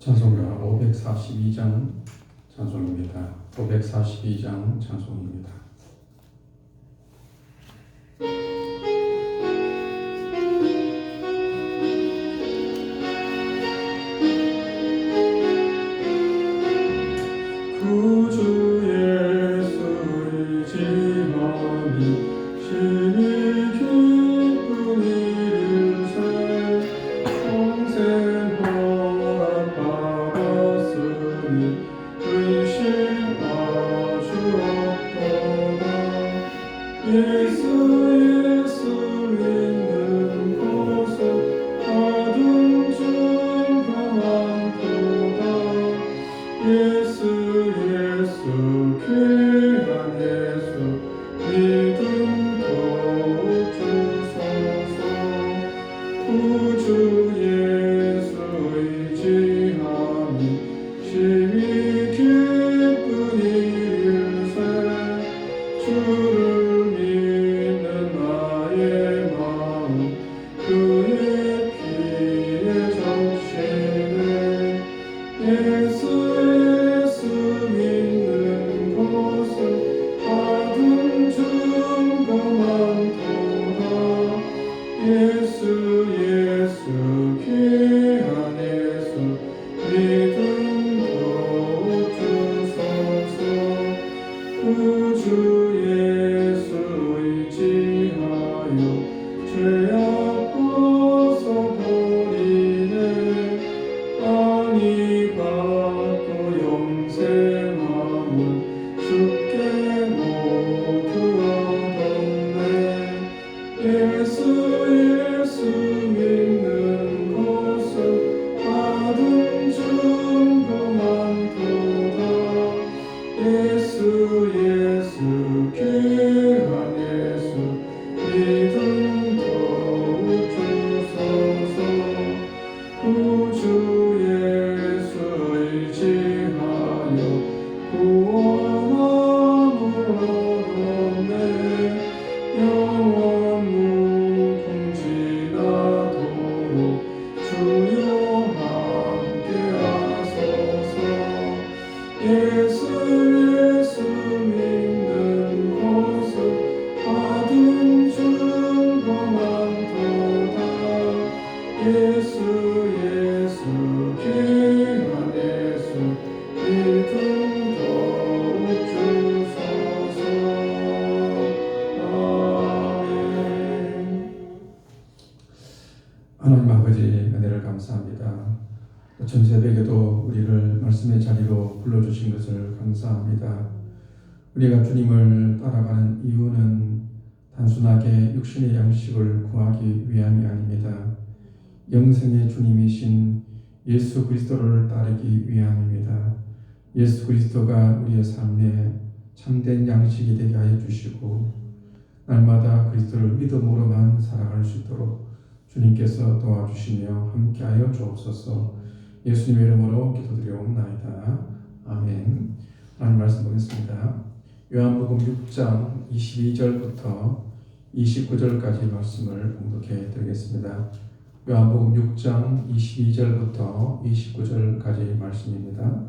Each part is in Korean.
찬송가 542장 찬송입니다. 542장 찬송입니다. 구주 예수 의지하니 심히 기쁜 일일세 평생 허락 받았으니 의심하주 없도다. 예수 믿는 곳은 가든 증거 많도다. 예수 귀한 예수 믿음 더욱 주소서. 구주 예수 의지하니 심히 기쁜 일일세 주를 믿는 나의 마음 그의 피에 적시네. 예수 믿는 곳은 받은 증거 많도다. 예수 귀한 예수 믿음 더욱 주소서. 구주 예수 의지하여 죄악 벗어버리네. 안위 받고 영생함은 주께 모두 얻었네. 예수 믿는 곳은 받은 증거 많도다. 예수 귀한 예수 믿음 더욱 주소서. 구주 예수 의지하여 구원함을 얻었네. 영원 무궁지나도록 주여 함께 하소서. 예수 믿는 곳은 받은 증거 많도다. 예수 귀한 예수 믿음 더욱 주소서. 아멘. 하나님 아버지 은혜를 감사합니다. 전새벽에도 우리를 말씀의 자리로 불러주신 것을 감사합니다. 우리가 주님을 따라가는 이유는 단순하게 육신의 양식을 구하기 위함이 아닙니다. 영생의 주님이신 예수 그리스도를 따르기 위함입니다. 예수 그리스도가 우리의 삶에 참된 양식이 되게 하여 주시고 날마다 그리스도를 믿음으로만 살아갈 수 있도록 주님께서 도와주시며 함께하여 주옵소서. 예수님의 이름으로 기도드리옵나이다. 아멘. 하나님 말씀 보겠습니다. 요한복음 6장 22절부터 29절까지 말씀을 봉독해 드리겠습니다. 요한복음 6장 22절부터 29절까지 말씀입니다.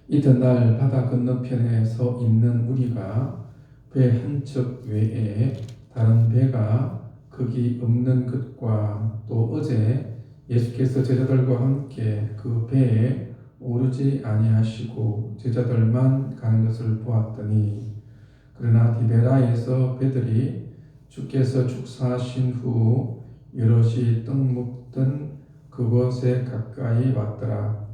이튿날 바다 건너편에 서 있는 우리가 배 한 척 외에 다른 배가 거기 없는 것과 또 어제 예수께서 제자들과 함께 그 배에 오르지 아니하시고 제자들만 가는 것을 보았더니 그러나 디베라에서 배들이 주께서 축사하신 후 여럿이 떡 먹던 그곳에 가까이 왔더라.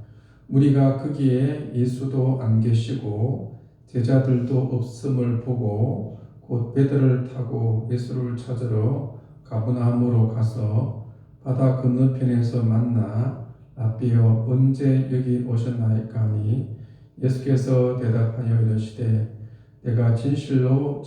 무리가 거기에 예수도 안 계시고 제자들도 없음을 보고 곧 배들을 타고 예수를 찾으러 가버나움으로 가서 바다 건너편에서 만나 라삐여 언제 여기 오셨나이까 하니 예수께서 대답하여 이르시되 내가 진실로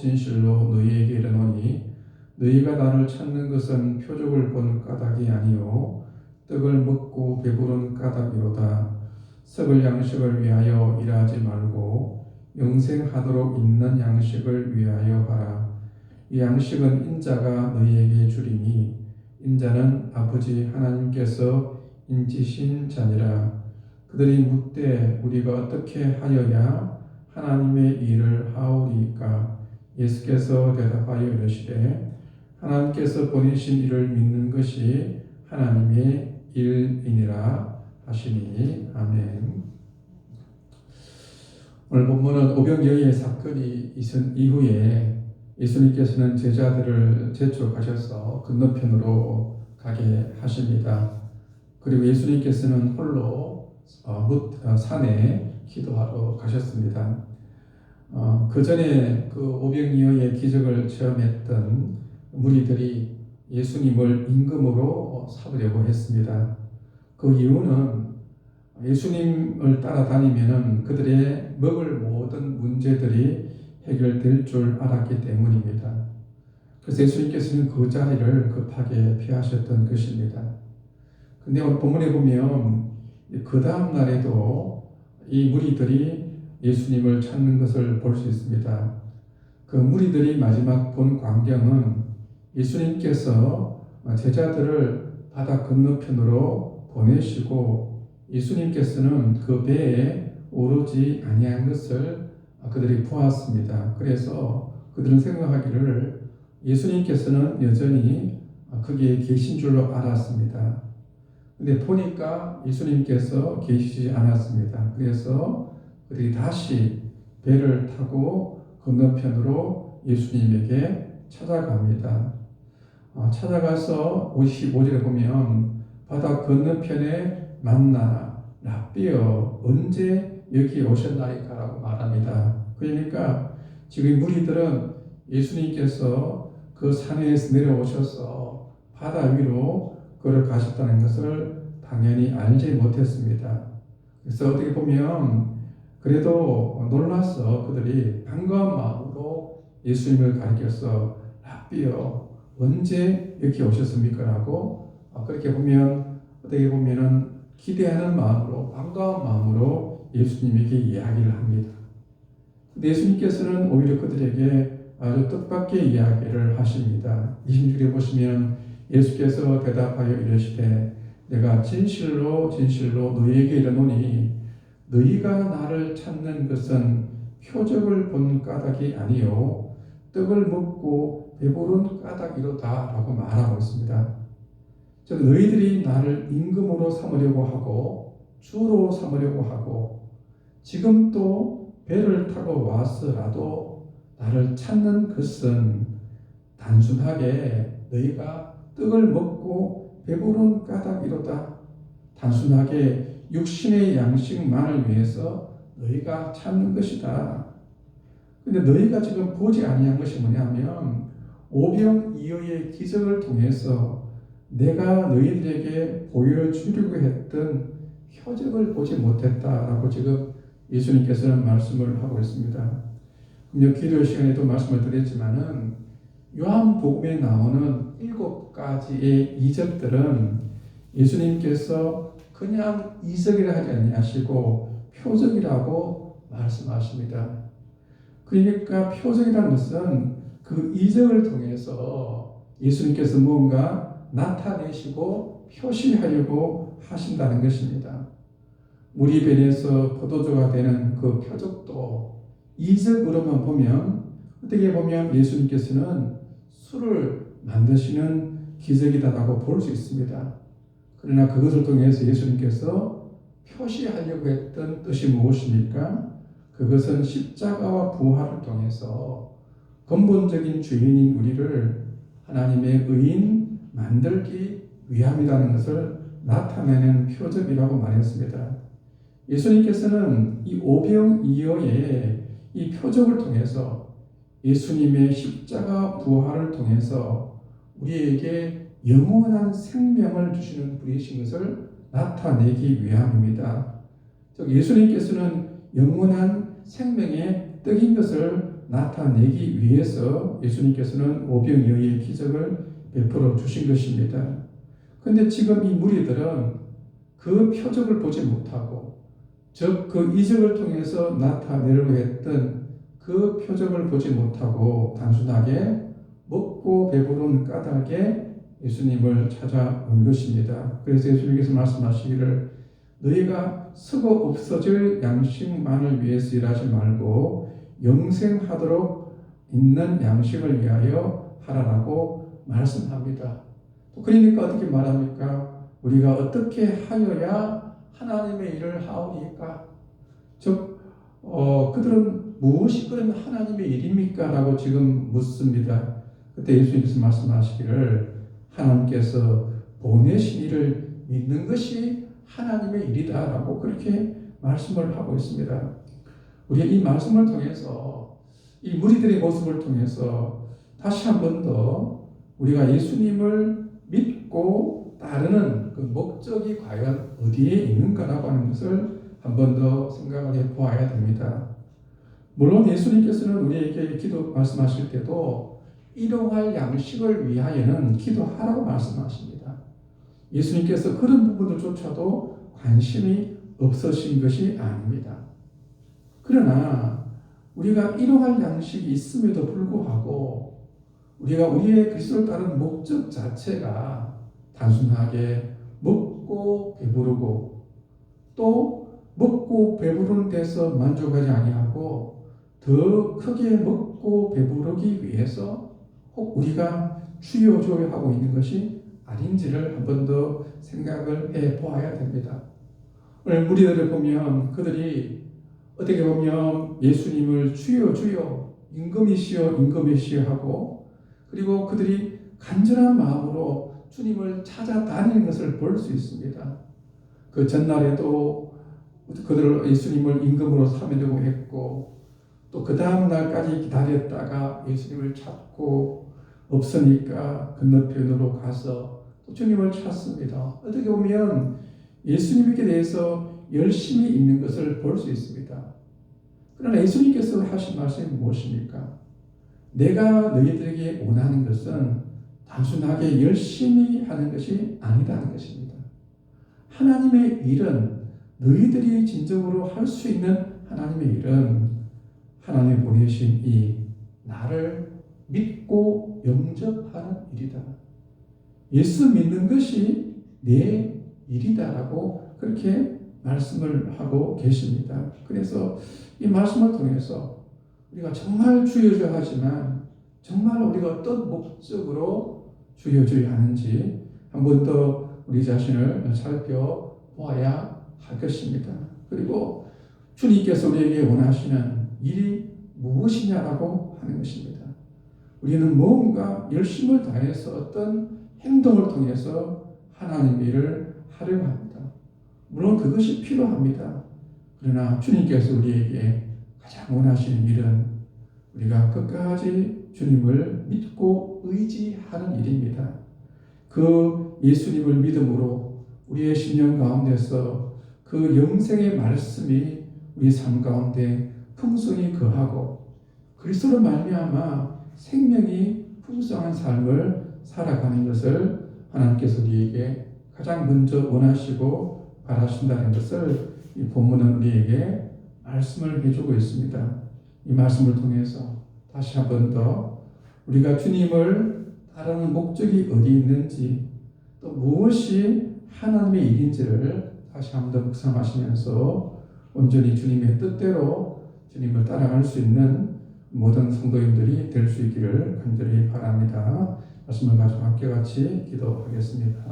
너희에게 이르노니 너희가 나를 찾는 것은 표적을 본 까닭이 아니요 떡을 먹고 배부른 까닭이로다. 썩을 양식을 위하여 일하지 말고 영생하도록 있는 양식을 위하여 하라. 이 양식은 인자가 너희에게 주리니 인자는 아버지 하나님께서 인치신 자니라. 그들이 묻되 우리가 어떻게 하여야 하나님의 일을 하오리까? 예수께서 대답하여 이르시되 하나님께서 보내신 이를 믿는 것이 하나님의 일이니라 하시니. 아멘. 오늘 본문은 오병이어의 사건이 있은 이후에 예수님께서는 제자들을 재촉하셔서 건너편으로 가게 하십니다. 그리고 예수님께서는 홀로 산에 기도하러 가셨습니다. 그 전에 그 오병이어의 기적을 체험했던 무리들이 예수님을 임금으로 삼으려고 했습니다. 그 이유는 예수님을 따라다니면 그들의 먹을 모든 문제들이 해결될 줄 알았기 때문입니다. 그래서 예수님께서는 그 자리를 급하게 피하셨던 것입니다. 근데 오늘 본문에 보면 그 다음 날에도 이 무리들이 예수님을 찾는 것을 볼 수 있습니다. 그 무리들이 마지막 본 광경은 예수님께서 제자들을 바다 건너편으로 보내시고 예수님께서는 그 배에 오르지 아니한 것을 그들이 보았습니다. 그래서 그들은 생각하기를 예수님께서는 여전히 거기에 계신 줄로 알았습니다. 근데 보니까 예수님께서 계시지 않았습니다. 그래서 그들이 다시 배를 타고 건너편으로 예수님에게 찾아갑니다. 찾아가서 55절에 보면 바다 건너편에 만나 랍비여 언제 여기 오셨나이까 라고 말합니다. 그러니까 지금 무리들은 예수님께서 그 산에서 내려오셔서 바다 위로 걸어가셨다는 것을 당연히 알지 못했습니다. 그래서 어떻게 보면 그래도 놀라서 그들이 반가운 마음으로 예수님을 가리켜서 랍비여 언제 여기 오셨습니까? 라고 그렇게 보면 어떻게 보면은 기대하는 마음으로 반가운 마음으로 예수님에게 이야기를 합니다. 근데 예수님께서는 오히려 그들에게 아주 뜻밖의 이야기를 하십니다. 26절에 보시면 예수께서 대답하여 이르시되 내가 진실로 진실로 너희에게 이르노니 너희가 나를 찾는 것은 표적을 본 까닭이 아니요 떡을 먹고 배부른 까닭이로다 라고 말하고 있습니다. 즉 너희들이 나를 임금으로 삼으려고 하고 주로 삼으려고 하고 지금 또 배를 타고 왔으라도 나를 찾는 것은 단순하게 너희가 떡을 먹고 배부른 까닭이로다. 단순하게 육신의 양식만을 위해서 너희가 찾는 것이다. 근데 너희가 지금 보지 아니한 것이 뭐냐면 오병이어의 기적을 통해서 내가 너희들에게 보여주려고 했던 표적을 보지 못했다라고 지금 예수님께서는 말씀을 하고 있습니다. 그럼 기도 시간에도 말씀을 드렸지만은 요한복음에 나오는 7가지의 이적들은 예수님께서 그냥 이적이라 하지 아니하시고 표적이라고 말씀하십니다. 그러니까 표적이라는 것은 그 이적을 통해서 예수님께서 무언가 나타내시고 표시하려고 하신다는 것입니다. 물이 변해서 포도주가 되는 그 표적도 이적으로만 보면 어떻게 보면 예수님께서는 술을 만드시는 기적이다라고 볼 수 있습니다. 그러나 그것을 통해서 예수님께서 표시하려고 했던 뜻이 무엇입니까? 그것은 십자가와 부활을 통해서 근본적인 주인인 우리를 하나님의 의인 만들기 위함이라는 것을 나타내는 표적이라고 말했습니다. 예수님께서는 이 오병이어의 이 표적을 통해서 예수님의 십자가 부활을 통해서 우리에게 영원한 생명을 주시는 분이신 것을 나타내기 위함입니다. 즉 예수님께서는 영원한 생명의 떡인 것을 나타내기 위해서 예수님께서는 오병이어의 기적을 베풀어 주신 것입니다. 그런데 지금 이 무리들은 그 표적을 보지 못하고 즉 그 이적을 통해서 나타내려고 했던 그 표적을 보지 못하고 단순하게 먹고 배부른 까닭에 예수님을 찾아온 것입니다. 그래서 예수님께서 말씀하시기를 너희가 썩어 없어질 양식만을 위해서 일하지 말고 영생하도록 있는 양식을 위하여 하라라고 말씀합니다. 그러니까 어떻게 말합니까? 우리가 어떻게 하여야 하나님의 일을 하오니까? 즉 그들은 무엇이 그런 하나님의 일입니까? 라고 지금 묻습니다. 그때 예수님께서 말씀하시기를 하나님께서 보내신 이를 믿는 것이 하나님의 일이다 라고 그렇게 말씀을 하고 있습니다. 우리가 이 말씀을 통해서 이 무리들의 모습을 통해서 다시 한 번 더 우리가 예수님을 믿고 따르는 그 목적이 과연 어디에 있는가라고 하는 것을 한 번 더 생각을 해 보아야 됩니다. 물론 예수님께서는 우리에게 기도 말씀하실 때도 일용할 양식을 위하여는 기도하라고 말씀하십니다. 예수님께서 그런 부분들조차도 관심이 없으신 것이 아닙니다. 그러나 우리가 일용할 양식이 있음에도 불구하고 우리가 우리의 그리스도를 따르는 목적 자체가 단순하게 먹고 배부르고 또 먹고 배부른 데서 만족하지 아니하고 더 크게 먹고 배부르기 위해서 혹 우리가 주요조요하고 있는 것이 아닌지를 한 번 더 생각을 해 보아야 됩니다. 오늘 무리들을 보면 그들이 어떻게 보면 예수님을 주여 주여 임금이시여 임금이시여 하고 그리고 그들이 간절한 마음으로 주님을 찾아다니는 것을 볼 수 있습니다. 그 전날에도 그들을 예수님을 임금으로 삼으려고 했고 또 그 다음 날까지 기다렸다가 예수님을 찾고 없으니까 건너편으로 가서 또 주님을 찾습니다. 어떻게 보면 예수님께 대해서 열심히 있는 것을 볼 수 있습니다. 그러나 예수님께서 하신 말씀이 무엇입니까? 내가 너희들에게 원하는 것은 단순하게 열심히 하는 것이 아니다는 것입니다. 하나님의 일은 너희들이 진정으로 할 수 있는 하나님의 일은 하나님 보내신 이 나를 믿고 영접하는 일이다. 예수 믿는 것이 내 일이다라고 그렇게 말씀을 하고 계십니다. 그래서 이 말씀을 통해서 우리가 정말 주여주여하지만 정말 우리가 어떤 목적으로 주여주여하는지 한 번 더 우리 자신을 살펴보아야 할 것입니다. 그리고 주님께서 우리에게 원하시는 일이 무엇이냐라고 하는 것입니다. 우리는 뭔가 열심을 다해서 어떤 행동을 통해서 하나님의 일을 하려고 합니다. 물론 그것이 필요합니다. 그러나 주님께서 우리에게 가장 원하시는 일은 우리가 끝까지 주님을 믿고 의지하는 일입니다. 그 예수님을 믿음으로 우리의 심령 가운데서 그 영생의 말씀이 우리 삶 가운데 풍성히 거하고 그리스도로 말미암아 생명이 풍성한 삶을 살아가는 것을 하나님께서 우리에게 가장 먼저 원하시고 바라신다는 것을 이 본문은 우리에게 말씀을 해주고 있습니다. 이 말씀을 통해서 다시 한 번 더 우리가 주님을 따르는 목적이 어디 있는지 또 무엇이 하나님의 일인지를 다시 한 번 더 묵상하시면서 온전히 주님의 뜻대로 주님을 따라갈 수 있는 모든 성도님들이 될 수 있기를 간절히 바랍니다. 말씀을 가지고 함께 같이 기도하겠습니다.